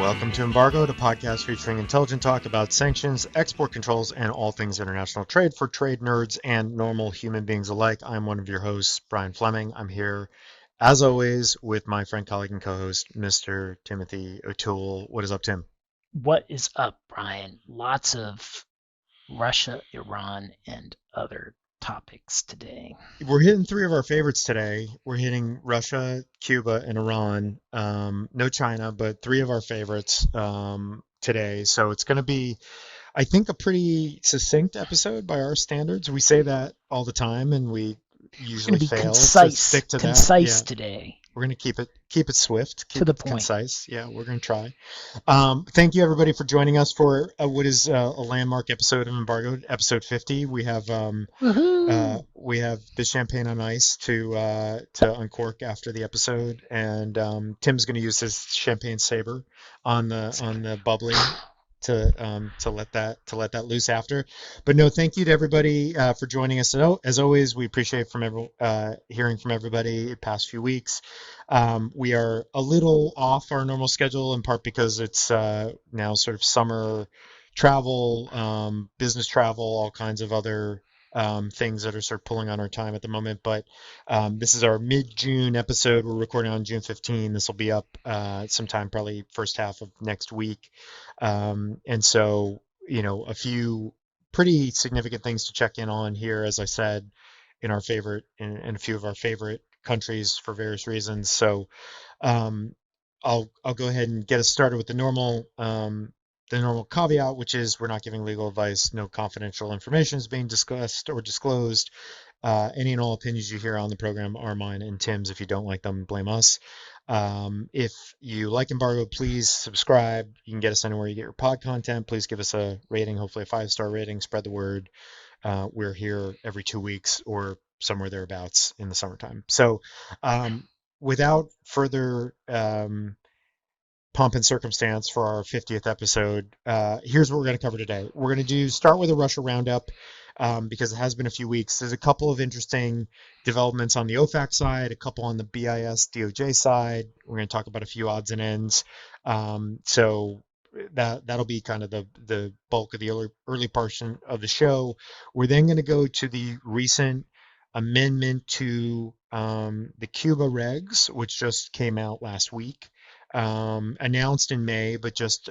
Welcome to Embargoed, a podcast featuring intelligent talk about sanctions, export controls, and all things international trade for trade nerds and normal human beings alike. I'm one of your hosts, Brian Fleming. I'm here, as always, with my friend, colleague, and co-host, Mr. Timothy O'Toole. What is up, Tim? What is up, Brian? Lots of Russia, Iran, and other topics today. We're hitting three of our favorites today. We're hitting Russia, Cuba, and Iran. No China, but three of our favorites today. So it's going to be, I think, a pretty succinct episode by our standards. We say that all the time, and we We're going usually to be fail to stick to that. concise today. We're going to keep it swift, keep To the it point. concise. Yeah, we're going to try. Thank you everybody for joining us for what is a landmark episode of Embargoed, episode 50. We have the champagne on ice to uncork after the episode, and Tim's going to use his champagne saber on the bubbly to let that loose after. But no, thank you to everybody for joining us. As always, we appreciate hearing from everybody the past few weeks. We are a little off our normal schedule, in part because it's now sort of summer travel, business travel, all kinds of other things that are sort of pulling on our time at the moment. But this is our mid-June episode. We're recording on June 15. This will be up sometime probably first half of next week. And so, a few pretty significant things to check in on here, as I said, in a few of our favorite countries for various reasons. So I'll go ahead and get us started with the normal caveat, which is we're not giving legal advice. No confidential information is being discussed or disclosed. Any and all opinions you hear on the program are mine and Tim's. If you don't like them, blame us. If you like Embargo, please subscribe. You can get us anywhere you get your pod content. Please give us a rating, hopefully a 5-star rating. Spread the word. We're here every 2 weeks or somewhere thereabouts in the summertime. So without further pomp and circumstance for our 50th episode, here's what we're going to cover today. We're going to start with a Russia Roundup because it has been a few weeks. There's a couple of interesting developments on the OFAC side, a couple on the BIS DOJ side. We're going to talk about a few odds and ends. So that'll be kind of the bulk of the early portion of the show. We're then going to go to the recent amendment to the Cuba regs, which just came out last week. Announced in May, but just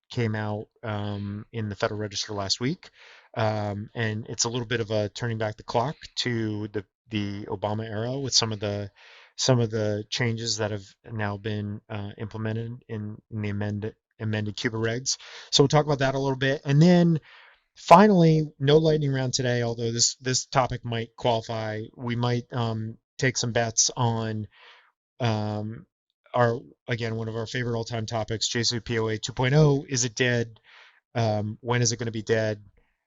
came out in the Federal Register last week, and it's a little bit of a turning back the clock to the Obama era with some of the changes that have now been implemented in the amended Cuba regs. So we'll talk about that a little bit, and then finally, no lightning round today. Although this topic might qualify, we might take some bets on. One of our favorite all-time topics, JCPOA 2.0. Is it dead? When is it going to be dead?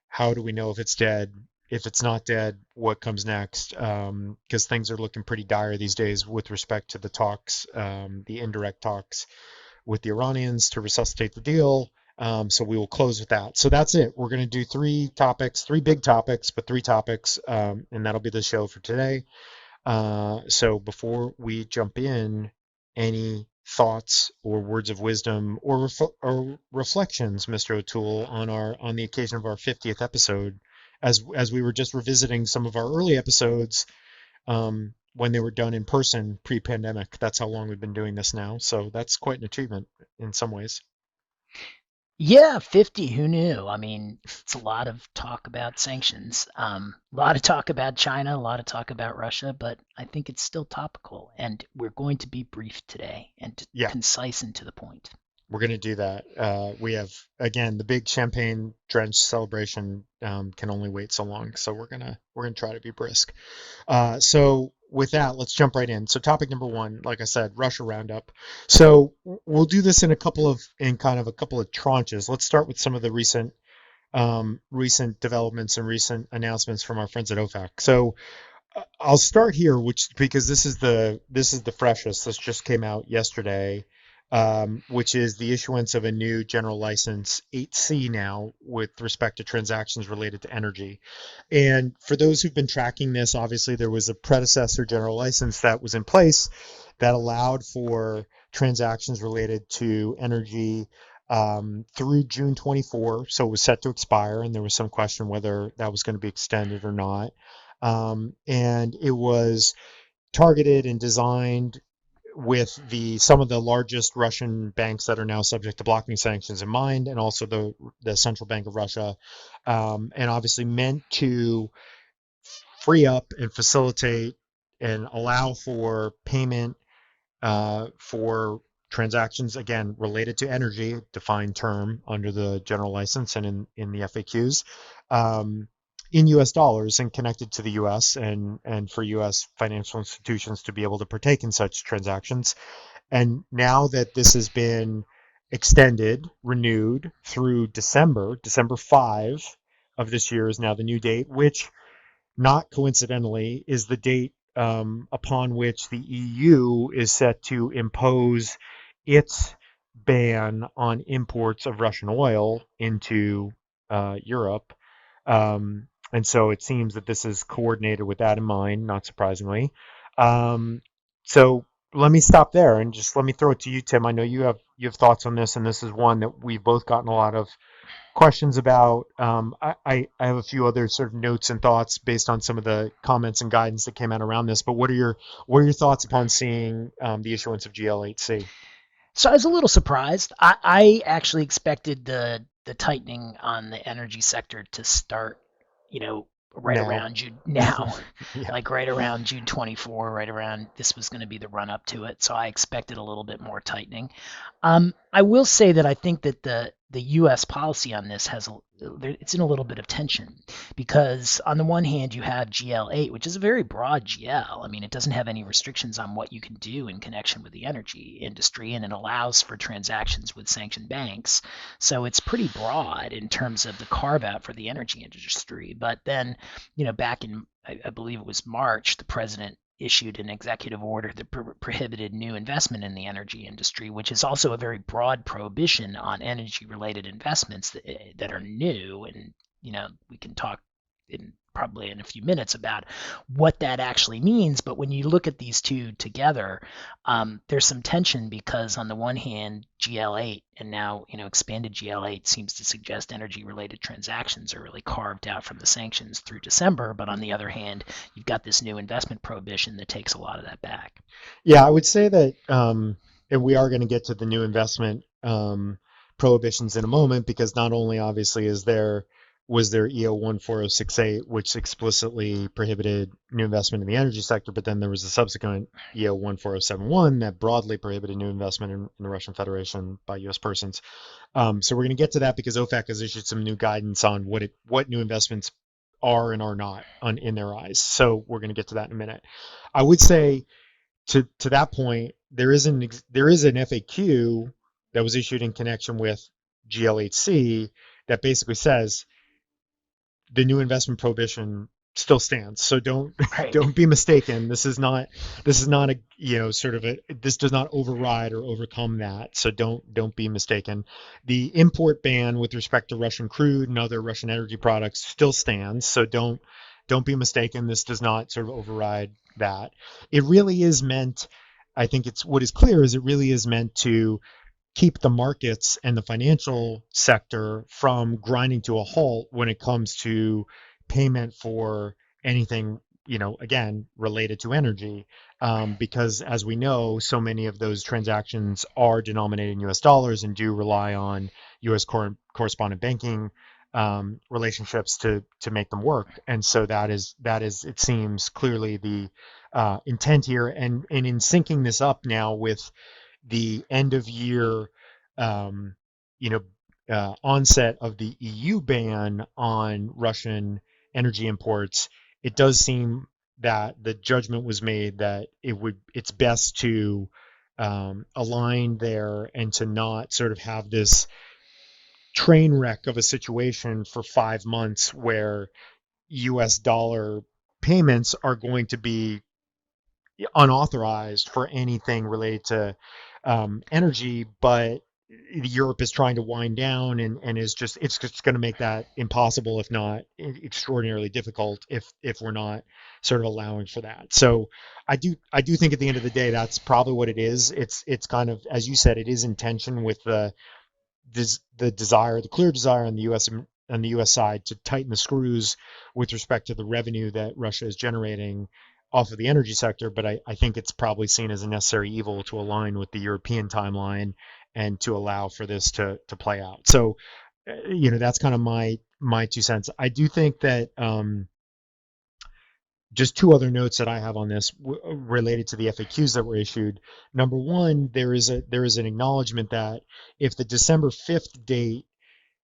How do we know if it's dead? If it's not dead, what comes next? Because things are looking pretty dire these days with respect to the talks, the indirect talks with the Iranians to resuscitate the deal. So we will close with that. So that's it. We're going to do three big topics, but three topics, and that'll be the show for today. So before we jump in, any thoughts or words of wisdom or reflections, Mr. O'Toole, on the occasion of our 50th episode, as we were just revisiting some of our early episodes when they were done in person pre-pandemic. That's how long we've been doing this now. So that's quite an achievement in some ways. Yeah, 50. Who knew? I mean, it's a lot of talk about sanctions, a lot of talk about China, a lot of talk about Russia, but I think it's still topical. And we're going to be brief today and concise and to the point. We're going to do that. We have, again, the big champagne drenched celebration can only wait so long. So we're gonna try to be brisk. So with that, let's jump right in. So topic number one, like I said, Russia Roundup. So we'll do this in kind of a couple of tranches. Let's start with some of the recent developments and recent announcements from our friends at OFAC. So I'll start here, because this is the freshest. This just came out yesterday. Which is the issuance of a new general license 8C now with respect to transactions related to energy. And for those who've been tracking this, obviously there was a predecessor general license that was in place that allowed for transactions related to energy through June 24. So it was set to expire, and there was some question whether that was going to be extended or not. And it was targeted and designed with some of the largest Russian banks that are now subject to blocking sanctions in mind, and also the Central Bank of Russia, and obviously meant to free up and facilitate and allow for payment for transactions, again, related to energy, defined term under the general license and in the FAQs, in US dollars and connected to the US, and for US financial institutions to be able to partake in such transactions. And now that this has been extended, renewed through December 5 of this year is now the new date, which not coincidentally is the date upon which the EU is set to impose its ban on imports of Russian oil into Europe. And so it seems that this is coordinated with that in mind, not surprisingly. So let me stop there and just let me throw it to you, Tim. I know you have thoughts on this, and this is one that we've both gotten a lot of questions about. I have a few other sort of notes and thoughts based on some of the comments and guidance that came out around this. But what are your thoughts upon seeing the issuance of GL8C? So I was a little surprised. I actually expected the tightening on the energy sector to start, right Now, around June now, yeah, like right around June 24, right around this was going to be the run up to it. So I expected a little bit more tightening. I will say that I think that the U.S. policy on this it's in a little bit of tension because on the one hand you have GL8, which is a very broad GL. I mean, it doesn't have any restrictions on what you can do in connection with the energy industry, and it allows for transactions with sanctioned banks. So it's pretty broad in terms of the carve out for the energy industry. But then, back in I believe it was March, the president issued an executive order that prohibited new investment in the energy industry, which is also a very broad prohibition on energy-related investments that are new. And we can talk probably in a few minutes about what that actually means. But when you look at these two together, there's some tension because on the one hand, GL8 and now expanded GL8 seems to suggest energy-related transactions are really carved out from the sanctions through December. But on the other hand, you've got this new investment prohibition that takes a lot of that back. yeah, I would say that, and we are going to get to the new investment prohibitions in a moment, because not only obviously was there EO 14068, which explicitly prohibited new investment in the energy sector, but then there was a subsequent EO 14071 that broadly prohibited new investment in the Russian Federation by U.S. persons. So we're going to get to that because OFAC has issued some new guidance on what new investments are and are not in their eyes. So we're going to get to that in a minute. I would say to that point, there is an FAQ that was issued in connection with GL8C that basically says the new investment prohibition still stands. So don't Right. don't be mistaken. This is not a sort of this does not override or overcome that. So don't be mistaken. The import ban with respect to Russian crude and other Russian energy products still stands. So don't be mistaken. This does not sort of override that. It really is meant. I think it's what is clear is it really is meant to keep the markets and the financial sector from grinding to a halt when it comes to payment for anything, again, related to energy. Because as we know, so many of those transactions are denominated in US dollars and do rely on US correspondent banking relationships to make them work. And so that is it seems clearly the intent here. And in syncing this up now with the end of year, um, onset of the EU ban on Russian energy imports, it does seem that the judgment was made that it's best to align there and to not sort of have this train wreck of a situation for 5 months where US dollar payments are going to be unauthorized for anything related to energy, but Europe is trying to wind down and is just it's just going to make that impossible, if not extraordinarily difficult, if we're not sort of allowing for that. So I do think at the end of the day that's probably what it is. It's kind of, as you said, it is in tension with the clear desire on the U.S. side to tighten the screws with respect to the revenue that Russia is generating off of the energy sector. But I think it's probably seen as a necessary evil to align with the European timeline and to allow for this to play out. So, that's kind of my 2 cents. I do think that just two other notes that I have on this related to the FAQs that were issued. Number one, there is an acknowledgement that if the December 5th date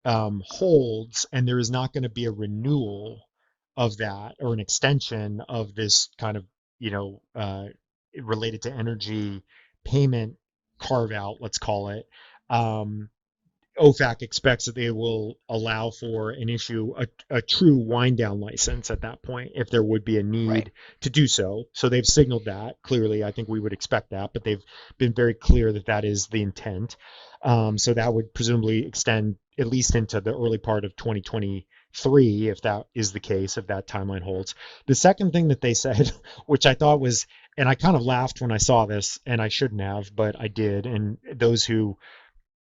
holds and there is not going to be a renewal of that or an extension of this kind of, related to energy payment carve out, let's call it, OFAC expects that they will allow for an issue, a true wind down license at that point, if there would be a need Right. to do so. So they've signaled that clearly. I think we would expect that, but they've been very clear that that is the intent. So that would presumably extend at least into the early part of 2023, if that is the case, if that timeline holds. The second thing that they said, which I thought was, and I kind of laughed when I saw this, and I shouldn't have, but I did. And those who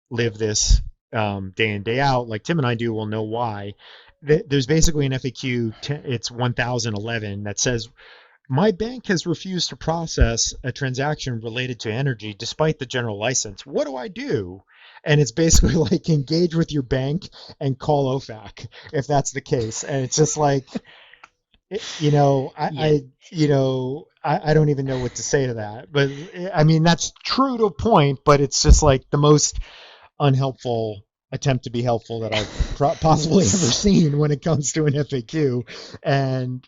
live this day in, day out, like Tim and I do, will know why. There's basically an FAQ, it's 1011, that says, my bank has refused to process a transaction related to energy despite the general license. What do I do? And it's basically like, engage with your bank and call OFAC if that's the case. And it's just like, Yeah. I don't even know what to say to that. But I mean, that's true to a point, but it's just like the most unhelpful attempt to be helpful that I've possibly ever seen when it comes to an FAQ. And,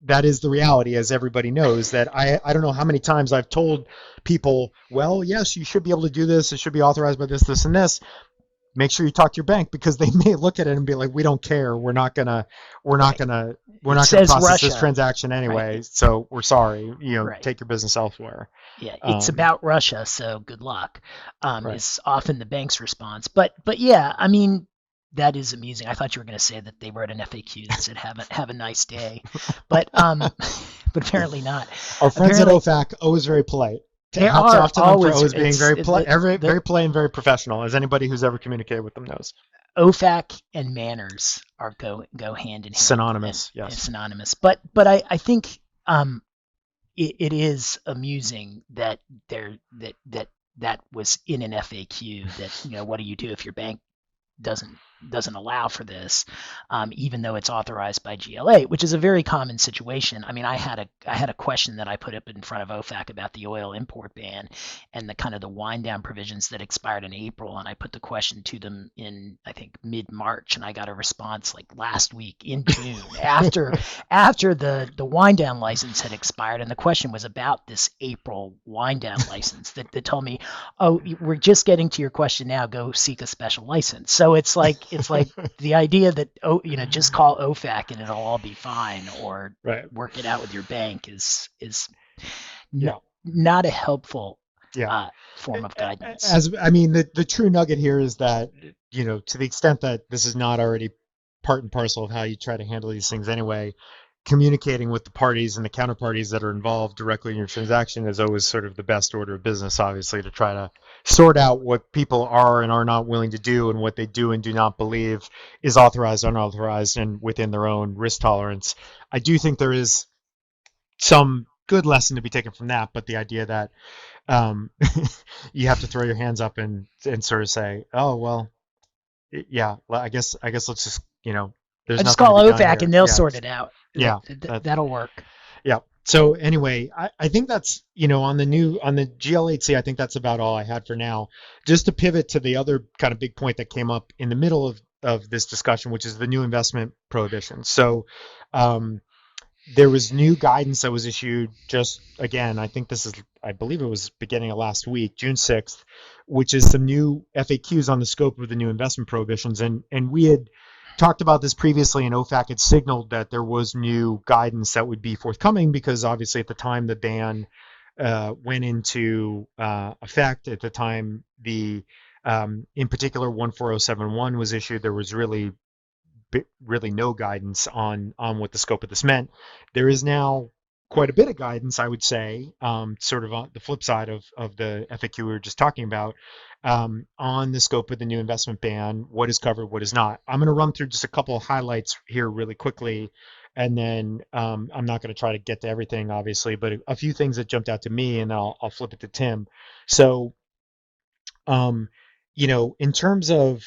that is the reality, as everybody knows, that I don't know how many times I've told people, well, yes, you should be able to do this. It should be authorized by this, and this. Make sure you talk to your bank, because they may look at it and be like, we don't care. We're not Right. gonna, we're It not gonna says process this Russia. transaction Right. anyway. So we're sorry, Right. take your business elsewhere. Yeah, it's Um, about Russia, so good luck. right. Is often the bank's response. But yeah, I mean, that is amusing. I thought you were going to say that they wrote an FAQ that said have a nice day, but but apparently not. Our friends at Apparently OFAC, always very polite. they Hats are off to them for always always being very polite, the very polite and very professional, as anybody who's ever communicated with them knows. OFAC and manners are go hand in hand Synonymous, and yes. synonymous. But I think it is amusing that there that was in an FAQ that, what do you do if your bank doesn't doesn't allow for this, even though it's authorized by GLA, which is a very common situation. I mean, I had a question that I put up in front of OFAC about the oil import ban and the kind of the wind down provisions that expired in April, and I put the question to them in, I think, mid March, and I got a response like last week in June after the wind down license had expired, and the question was about this April wind down license that told me, oh, we're just getting to your question now. Go seek a special license. So it's like the idea that, just call OFAC and it'll all be fine, or Right. work it out with your bank is n- Yeah. not a helpful Yeah. form of guidance. As I mean, the true nugget here is that, to the extent that this is not already part and parcel of how you try to handle these things anyway, communicating with the parties and the counterparties that are involved directly in your transaction is always sort of the best order of business, obviously, to try to sort out what people are and are not willing to do, and what they do and do not believe is authorized, unauthorized, and within their own risk tolerance. I do think there is some good lesson to be taken from that, but the idea that um, you have to throw your hands up and sort of say, oh, well, yeah, well, I guess let's just, I there's just nothing to call be done OFAC here. and they'll Yeah, sort it out. yeah, that, That'll work. yeah. So anyway, I think that's, on the GL8C, I think that's about all I had for now. Just to pivot to the other kind of big point that came up in the middle of this discussion, which is the new investment prohibition. So um, there was new guidance that was issued just, again, I believe it was beginning of last week, June 6th, which is some new FAQs on the scope of the new investment prohibitions. And we had talked about this previously, and OFAC had signaled that there was new guidance that would be forthcoming, because obviously at the time the ban went into effect, at the time the In particular, 14071 was issued. There was really no guidance on what the scope of this meant. There is now quite a bit of guidance, I would say, sort of on the flip side of the FAQ we were just talking about, on the scope of the new investment ban, what is covered, what is not. I'm going to run through just a couple of highlights here really quickly, and then I'm not going to try to get to everything, obviously, but a few things that jumped out to me, and then I'll flip it to Tim. So, um, in terms of,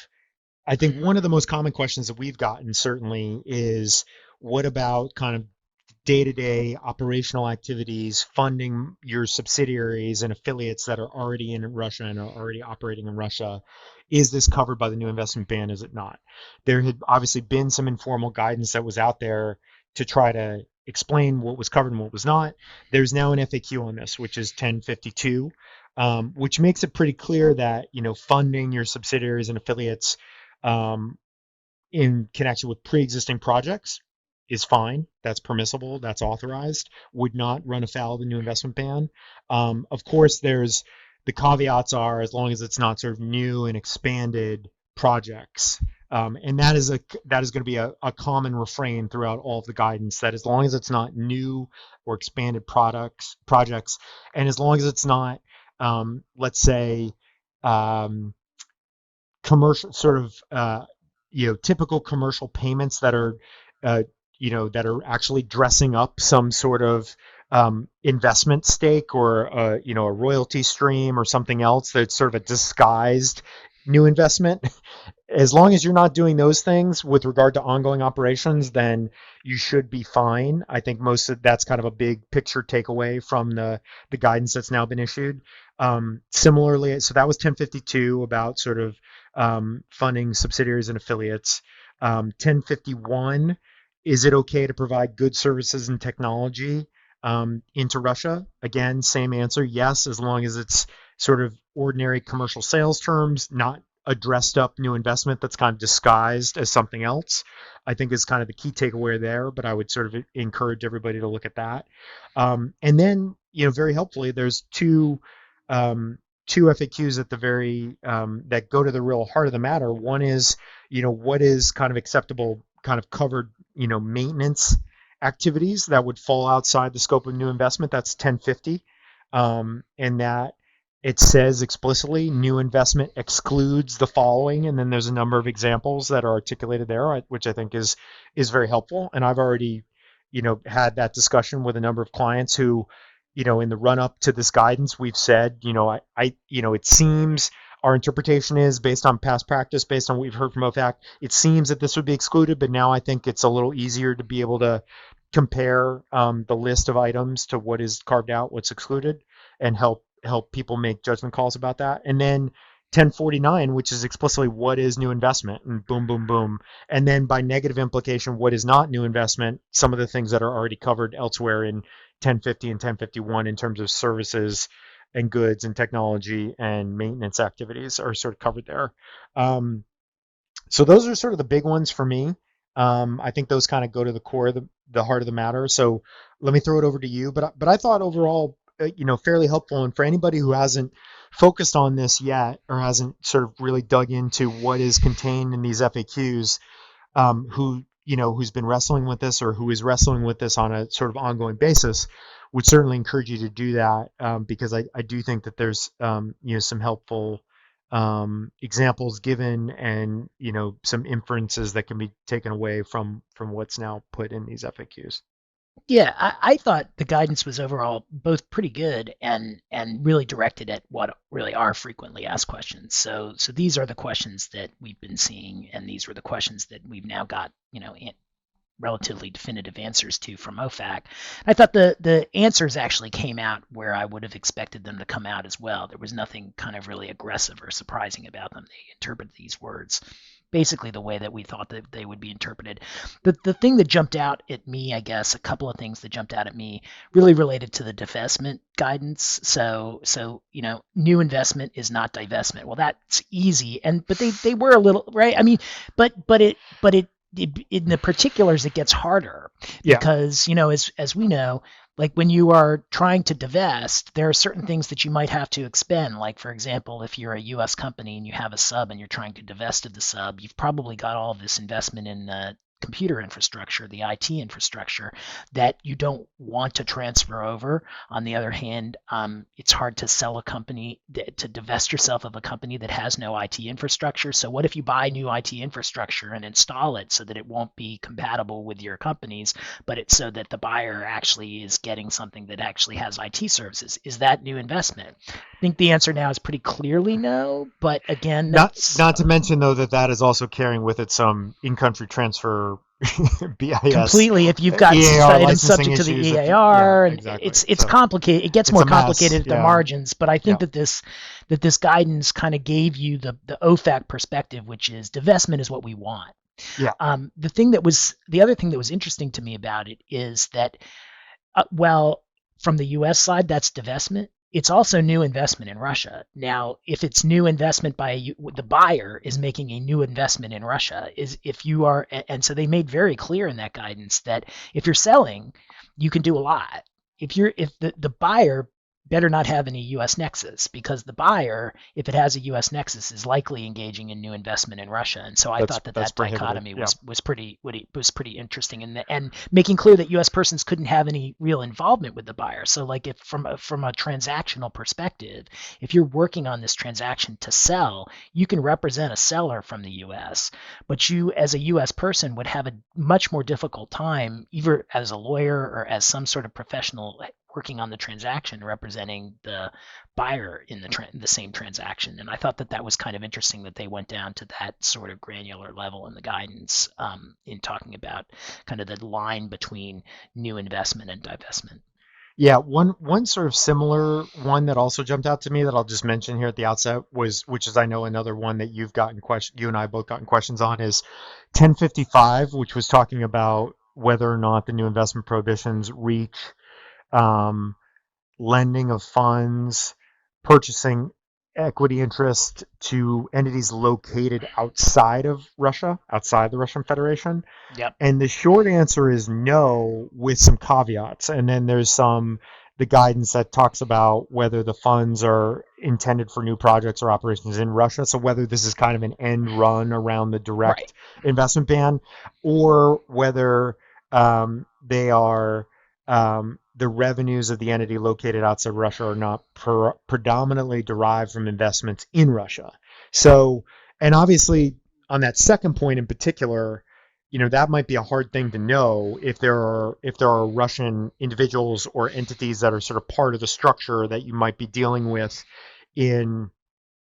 I think one of the most common questions that we've gotten certainly is, what about kind of day-to-day operational activities, funding your subsidiaries and affiliates that are already in Russia and are already operating in Russia? Is this covered by the new investment ban? Is it not? There had obviously been some informal guidance that was out there to try to explain what was covered and what was not. There's now an FAQ on this, which is 1052, which makes it pretty clear that, funding your subsidiaries and affiliates um, in connection with pre-existing projects is fine. That's permissible. That's authorized. Would not run afoul of the new investment ban. Of course, there's the caveats are, as long as it's not sort of new and expanded projects. And that is going to be a common refrain throughout all of the guidance, that as long as it's not new or expanded projects, and as long as it's not, let's say, um, commercial sort of typical commercial payments that are that are actually dressing up some sort of investment stake, or a royalty stream or something else that's sort of a disguised new investment. As long as you're not doing those things with regard to ongoing operations, then you should be fine. I think most of that's kind of a big picture takeaway from the guidance that's now been issued. Similarly, so that was 1052 about sort of funding subsidiaries and affiliates. 1051, is it okay to provide goods, services, and technology into Russia? Again, same answer, yes, as long as it's sort of ordinary commercial sales terms, not a dressed up new investment that's kind of disguised as something else, I think is kind of the key takeaway there. But I would sort of encourage everybody to look at that. And then, very helpfully, there's two FAQs at the very that go to the real heart of the matter. One is, what is kind of acceptable, kind of covered, maintenance activities that would fall outside the scope of new investment. That's 1050, and that it says explicitly new investment excludes the following, and then there's a number of examples that are articulated there, which I think is very helpful. And I've already, had that discussion with a number of clients who, in the run up to this guidance, we've said, it seems our interpretation is based on past practice, based on what we've heard from OFAC, it seems that this would be excluded, but now I think it's a little easier to be able to compare the list of items to what is carved out, what's excluded, and help people make judgment calls about that. And then 1049, which is explicitly what is new investment, and boom, boom, boom. And then by negative implication, what is not new investment, some of the things that are already covered elsewhere in 1050 and 1051 in terms of services and goods and technology and maintenance activities are sort of covered there. So those are sort of the big ones for me. I think those kind of go to the core of the heart of the matter. So let me throw it over to you. But I thought overall, fairly helpful. And for anybody who hasn't focused on this yet, or hasn't sort of really dug into what is contained in these FAQs, who's been wrestling with this, or who is wrestling with this on a sort of ongoing basis, would certainly encourage you to do that, because I do think that there's some helpful examples given, and some inferences that can be taken away from what's now put in these FAQs. Yeah, I thought the guidance was overall both pretty good and really directed at what really are frequently asked questions. So these are the questions that we've been seeing, and these were the questions that we've now got relatively definitive answers to from OFAC. I thought the answers actually came out where I would have expected them to come out as well. There was nothing kind of really aggressive or surprising about them. They interpreted these words basically the way that we thought that they would be interpreted. The thing that jumped out at me, I guess, a couple of things that jumped out at me really related to the divestment guidance. So new investment is not divestment. Well, that's easy, but they were a little, right. I mean, but it in the particulars it gets harder, because as we know, Like when you are trying to divest, there are certain things that you might have to expend. Like, for example, if you're a US company and you have a sub and you're trying to divest of the sub, you've probably got all of this investment in the computer infrastructure, the IT infrastructure that you don't want to transfer over. On the other hand, it's hard to sell a company, to divest yourself of a company that has no IT infrastructure. So, what if you buy new IT infrastructure and install it so that it won't be compatible with your companies, but it's so that the buyer actually is getting something that actually has IT services? Is that new investment? I think the answer now is pretty clearly no. But again, that's Not to mention though that that is also carrying with it some in-country transfer BIS, completely. If you've got EAR items licensing subject to the issues. If yeah, EAR, and exactly. it's So complicated. It gets it's more a mess. complicated at the Yeah, margins. But I think yeah, that this guidance kind of gave you the OFAC perspective, which is divestment is what we want. yeah. The other thing that was interesting to me about it is that, well, from the U.S. side, that's divestment. It's also new investment in Russia. Now, if it's new investment by the buyer is making a new investment in Russia, is if you are, and so they made very clear in that guidance that if you're selling, you can do a lot. If the buyer better not have any U.S. nexus, because the buyer, if it has a U.S. nexus, is likely engaging in new investment in Russia. And so I thought that That's that prohibited. dichotomy Yeah. was pretty interesting, and making clear that U.S. persons couldn't have any real involvement with the buyer. So like if from a transactional perspective, if you're working on this transaction to sell, you can represent a seller from the U.S., but you as a U.S. person would have a much more difficult time, either as a lawyer or as some sort of professional working on the transaction representing the buyer in the same transaction. And I thought that that was kind of interesting that they went down to that sort of granular level in the guidance, in talking about kind of the line between new investment and divestment. Yeah, one sort of similar one that also jumped out to me that I'll just mention here at the outset was, which is I know another one that you and I both gotten questions on, is 1055, which was talking about whether or not the new investment prohibitions reach um, lending of funds, purchasing equity interest to entities located outside of Russia, outside the Russian Federation. Yep. And the short answer is no, with some caveats. And then there's the guidance that talks about whether the funds are intended for new projects or operations in Russia. So whether this is kind of an end run around the Right. direct investment ban, or whether they are the revenues of the entity located outside Russia are not predominantly derived from investments in Russia. So, and obviously on that second point in particular, that might be a hard thing to know if there are Russian individuals or entities that are sort of part of the structure that you might be dealing with in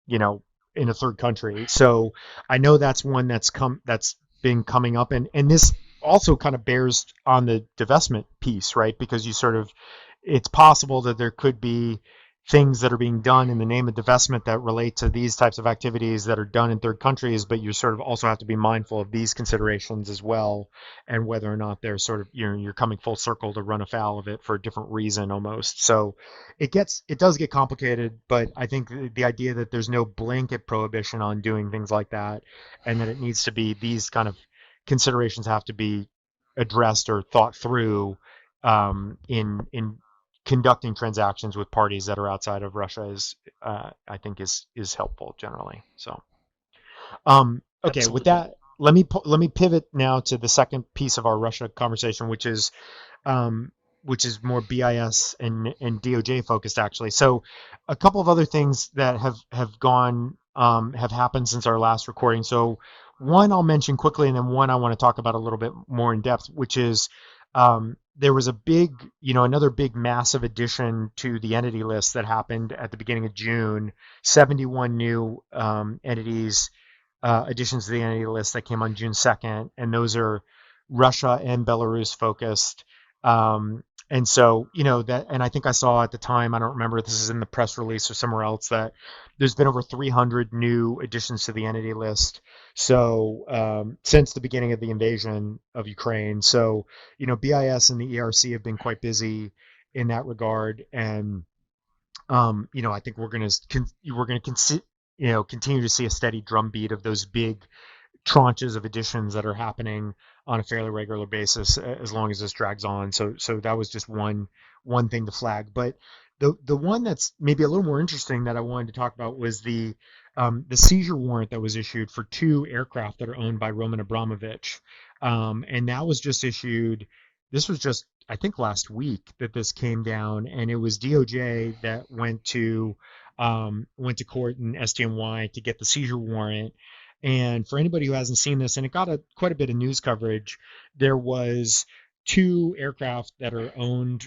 you know in a third country. So I know that's one that's been coming up, and this also kind of bears on the divestment piece, right? Because it's possible that there could be things that are being done in the name of divestment that relate to these types of activities that are done in third countries, but you sort of also have to be mindful of these considerations as well, and whether or not they're sort of you're coming full circle to run afoul of it for a different reason almost. So it does get complicated, but I think the idea that there's no blanket prohibition on doing things like that, and that it needs to be these kind of considerations have to be addressed or thought through in conducting transactions with parties that are outside of Russia is I think is helpful generally. So okay, with Absolutely. that, let me pivot now to the second piece of our Russia conversation, um, which is more BIS and DOJ focused actually. So a couple of other things that have happened since our last recording. So one I'll mention quickly, and then one I want to talk about a little bit more in depth, which is there was another big massive addition to the entity list that happened at the beginning of June. 71 new entities, additions to the entity list that came on June 2nd, and those are Russia and Belarus focused. And so, and I think I saw at the time, I don't remember if this is in the press release or somewhere else, that there's been over 300 new additions to the entity list. So, since the beginning of the invasion of Ukraine. So, BIS and the ERC have been quite busy in that regard. And, I think we're going to continue to see a steady drumbeat of those big tranches of additions that are happening on a fairly regular basis as long as this drags on. So that was just one thing to flag. But the one that's maybe a little more interesting that I wanted to talk about was the seizure warrant that was issued for two aircraft that are owned by Roman Abramovich, and that was just issued. This was just, I think, last week that this came down, and it was DOJ that went to court in SDNY to get the seizure warrant. And for anybody who hasn't seen this, and it got quite a bit of news coverage, there was two aircraft that are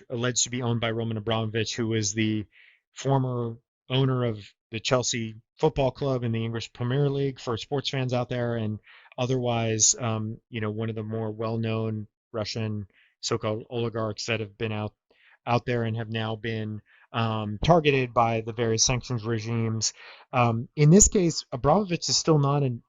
alleged to be owned by Roman Abramovich, who was the former owner of the Chelsea Football Club in the English Premier League for sports fans out there, and otherwise, one of the more well-known Russian so-called oligarchs that have been out there and have now been targeted by the various sanctions regimes. In this case, Abramovich is still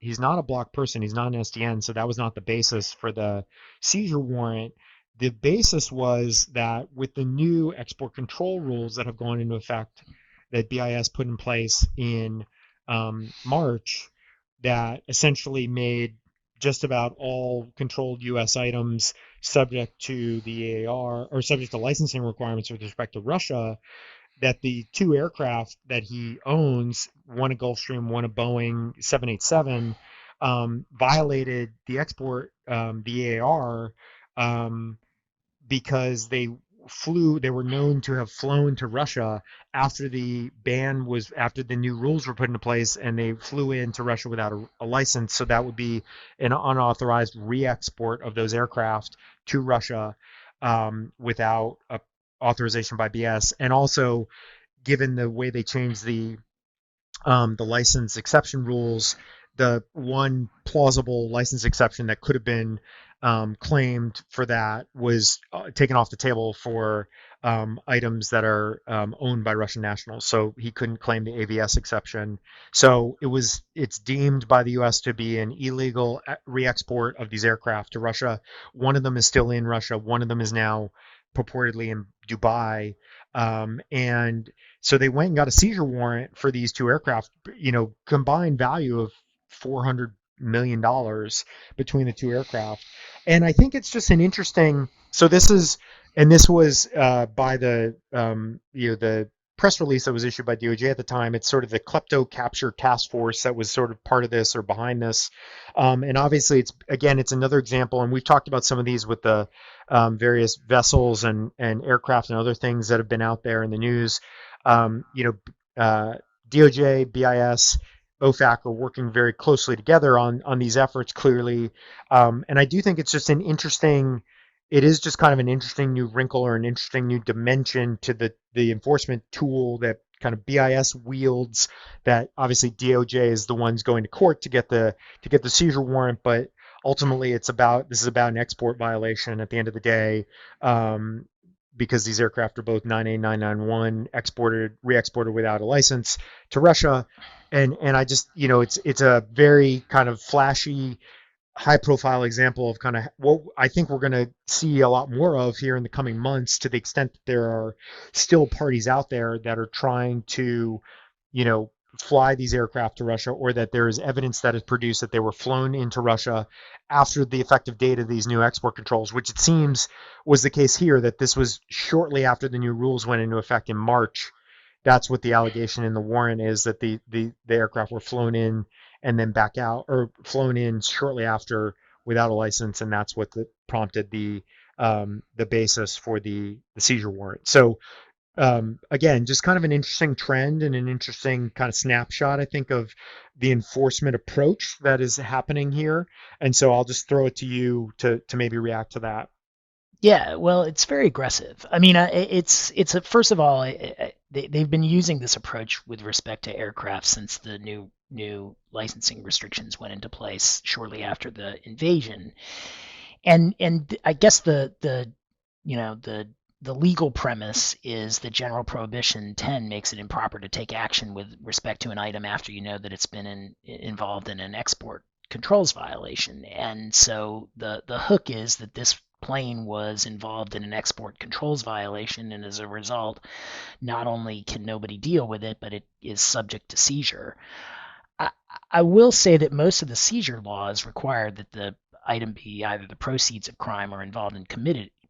he's not a block person. He's not an SDN, so that was not the basis for the seizure warrant. The basis was that with the new export control rules that have gone into effect, that BIS put in place in March, that essentially made just about all controlled U.S. items subject to the EAR or subject to licensing requirements with respect to Russia, that the two aircraft that he owns, one a Gulfstream, one a Boeing 787, violated the EAR, because they were known to have flown to Russia after after the new rules were put into place, and they flew into Russia without a license. So that would be an unauthorized re-export of those aircraft to Russia, without authorization by BS. And also, given the way they changed the license exception rules, the one plausible license exception that could have been claimed for that was taken off the table for items that are owned by Russian nationals. So he couldn't claim the AVS exception. So it's deemed by the U.S. to be an illegal re-export of these aircraft to Russia. One of them is still in Russia. One of them is now purportedly in Dubai. And so they went and got a seizure warrant for these two aircraft, combined value of $400 million between the two aircraft. And I think it's just an interesting. So this was by the press release that was issued by DOJ at the time. It's sort of the klepto capture task force that was sort of part of this or behind this. And obviously, it's another example. And we've talked about some of these with the various vessels and aircraft and other things that have been out there in the news. DOJ, BIS, OFAC are working very closely together on these efforts, clearly. And I do think it's just it is just kind of an interesting new wrinkle or an interesting new dimension to the enforcement tool that kind of BIS wields, that obviously DOJ is the ones going to court to get the seizure warrant, but ultimately this is about an export violation at the end of the day, because these aircraft are both 9A, 991 re-exported without a license to Russia. And I just, it's a very kind of flashy, high profile example of kind of what I think we're going to see a lot more of here in the coming months, to the extent that there are still parties out there that are trying to, fly these aircraft to Russia, or that there is evidence that is produced that they were flown into Russia after the effective date of these new export controls, which it seems was the case here, that this was shortly after the new rules went into effect in March. That's what the allegation in the warrant is, that the aircraft were flown in and then back out, or flown in shortly after without a license, and that's what prompted the basis for the seizure warrant. So again, just kind of an interesting trend and an interesting kind of snapshot, I think, of the enforcement approach that is happening here. And so I'll just throw it to you to maybe react to that. Yeah, well, it's very aggressive. I mean, first of all, they've been using this approach with respect to aircraft since the new licensing restrictions went into place shortly after the invasion, and I guess the legal premise is that General Prohibition 10 makes it improper to take action with respect to an item after you know that it's been involved in an export controls violation. And so the hook is that this plane was involved in an export controls violation, and as a result, not only can nobody deal with it, but it is subject to seizure. I, I will say that most of the seizure laws require that the item be either the proceeds of crime or involved in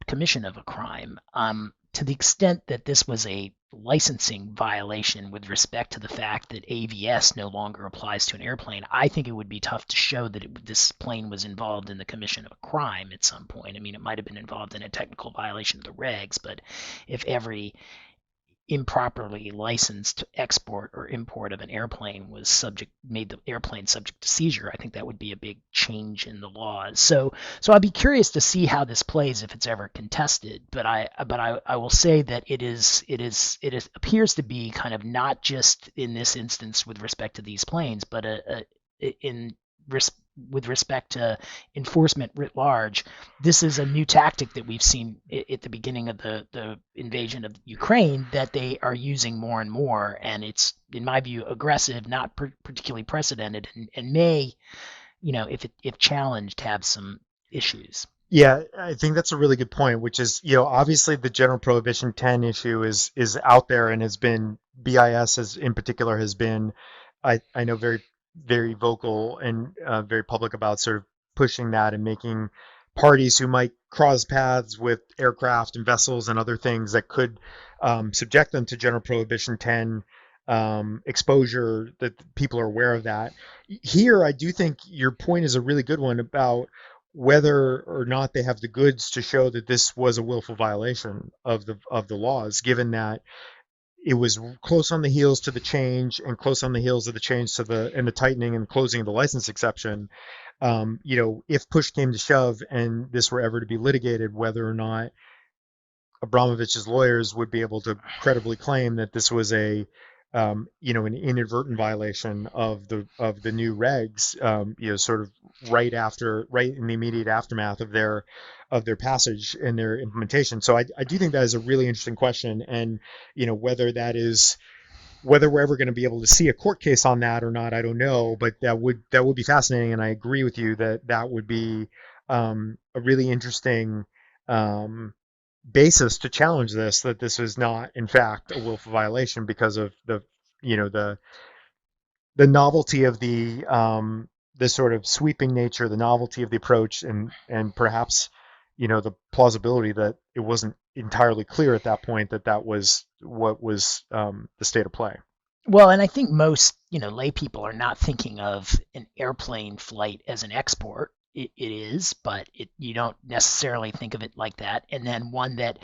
commission of a crime. To the extent that this was a licensing violation with respect to the fact that AVS no longer applies to an airplane, I think it would be tough to show that this plane was involved in the commission of a crime at some point. I mean, it might have been involved in a technical violation of the regs, but if every improperly licensed export or import of an airplane made the airplane subject to seizure, I think that would be a big change in the laws. So I'd be curious to see how this plays if it's ever contested. But I will say that it appears to be kind of not just in this instance with respect to these planes, but in with respect to enforcement writ large, this is a new tactic that we've seen at the beginning of the invasion of Ukraine that they are using more and more, and it's, in my view, aggressive, not particularly precedented, and may, if challenged, have some issues. Yeah, I think that's a really good point, which is, obviously the general prohibition 10 issue is out there and has been BIS has in particular has been I know very very vocal and very public about sort of pushing that and making parties who might cross paths with aircraft and vessels and other things that could subject them to general prohibition 10 exposure, that people are aware of that. Here, I do think your point is a really good one about whether or not they have the goods to show that this was a willful violation of the laws, given that it was close on the heels to the change and close on the heels of the change to the tightening and closing of the license exception. If push came to shove and this were ever to be litigated, whether or not Abramovich's lawyers would be able to credibly claim that this was an inadvertent violation of the new regs, sort of right in the immediate aftermath of their passage and their implementation. So I do think that is a really interesting question, and whether we're ever going to be able to see a court case on that or not, I don't know, but that would be fascinating, and I agree with you that would be a really interesting basis to challenge this, that this is not in fact a willful violation because of the novelty of the sort of sweeping nature, the novelty of the approach, and perhaps the plausibility that it wasn't entirely clear at that point that was what was the state of play. Well, and I think most, lay people are not thinking of an airplane flight as an export. It is, but you don't necessarily think of it like that. And then one that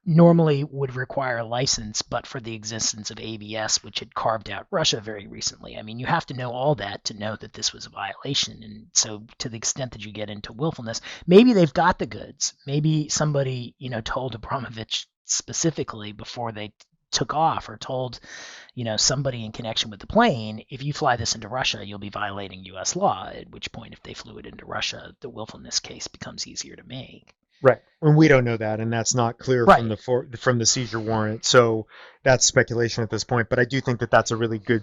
normally would require a license, but for the existence of ABS, which had carved out Russia very recently. I mean, you have to know all that to know that this was a violation. And so, to the extent that you get into willfulness, maybe they've got the goods. Maybe somebody, told Abramovich specifically before they took off, or told, somebody in connection with the plane, if you fly this into Russia, you'll be violating U.S. law. At which point, if they flew it into Russia, the willfulness case becomes easier to make. Right, and we don't know that, and that's not clear Right. from the seizure warrant. So that's speculation at this point. But I do think that that's a really good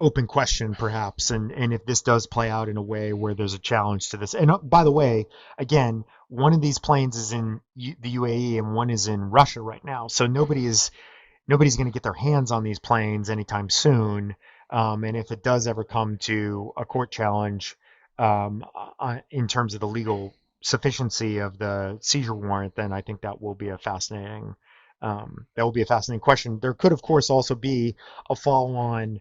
open question, perhaps. And if this does play out in a way where there's a challenge to this, and by the way, again, one of these planes is in the UAE and one is in Russia right now, so nobody's going to get their hands on these planes anytime soon. And if it does ever come to a court challenge, in terms of the legal sufficiency of the seizure warrant, then I think that will be a fascinating question. There could, of course, also be a follow-on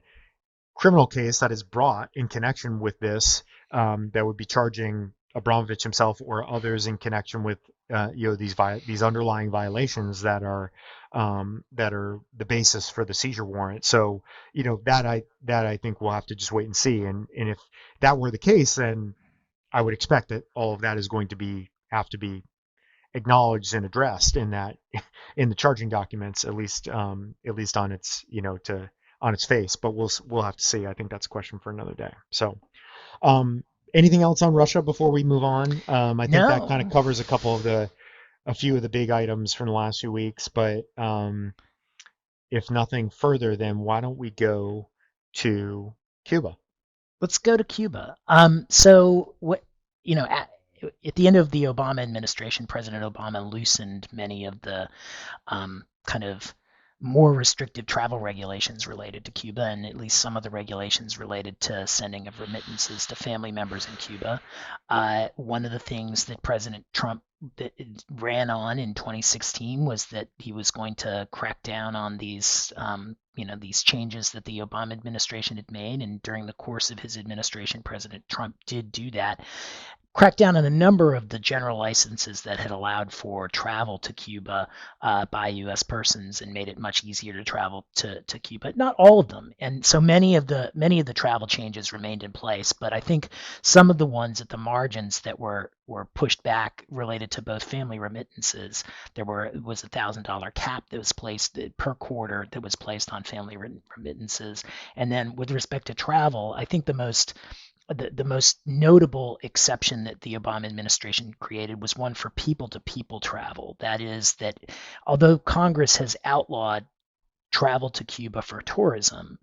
criminal case that is brought in connection with this, that would be charging Abramovich himself or others in connection with these underlying violations that are the basis for the seizure warrant. So that I think we'll have to just wait and see. And if that were the case, then I would expect that all of that is going to have to be acknowledged and addressed in the charging documents, at least on its on its face. But we'll have to see. I think that's a question for another day. So. Anything else on Russia before we move on? I think that kind of covers a few of the big items from the last few weeks. But if nothing further, then why don't we go to Cuba? Let's go to Cuba. So what at the end of the Obama administration, President Obama loosened many of the kind of more restrictive travel regulations related to Cuba, and at least some of the regulations related to sending of remittances to family members in Cuba. One of the things that President Trump that ran on in 2016 was that he was going to crack down on these, these changes that the Obama administration had made. And during the course of his administration, President Trump did do that, cracked down on a number of the general licenses that had allowed for travel to Cuba by U.S. persons and made it much easier to travel to Cuba. Not all of them, and so many of the travel changes remained in place. But I think some of the ones at the margins that were pushed back related to both family remittances. Was $1,000 cap that was placed per quarter that was placed on family remittances, and then with respect to travel, I think the most notable exception that the Obama administration created was one for people-to-people travel. That is, that although Congress has outlawed travel to Cuba for tourism,